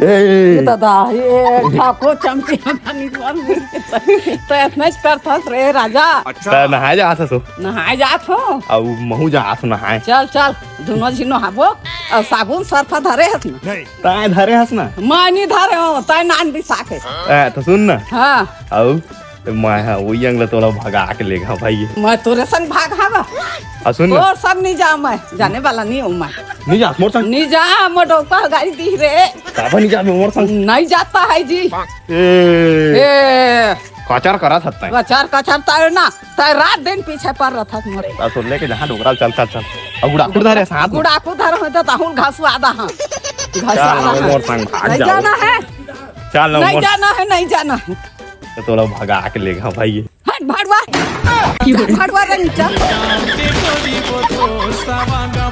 ए दादा ये ठाको चमकी पानी तो इतना करता रे राजा ता नहाए जात हसो नहाए जात हो अब महू जात नहाए चल चल दोनों जी नहाबो और साबुन सर्फा धरे हस ना ताए धरे हस ना मानी धरे हो ताई नान भी साके ए तो सुन ना हाँ अब मैं हाँ वो यंग तोला भगा के लेगा भाई मैं तोरे संग भाग हावा सुन ना और संग नहीं जा मैं जाने वाला नहीं हूँ मैं नहीं जा मोर संग नहीं जा मोटो का गाड़ी दी रे काबा नहीं जा मोर संग नहीं जाता है जी ए ए कचर करा था ताए कचर कचर तार ना तार रात दिन पीछे पड़ रहा था मोरे ता सुन ले के जहां डोगरा चल चल चल अब गुड़ा कुड़ धरे साथ गुड़ा को धर में तो ताहुल घास आदा हां घास चल आदा ना मोर संग भाग नहीं जाओ जाना है चल ना नहीं मोर जाना है नहीं जाना है तोला भगा के लेगा भाई हट भाड़वा भाड़वा रे नीचा शांति थोड़ी वो तो सवांगा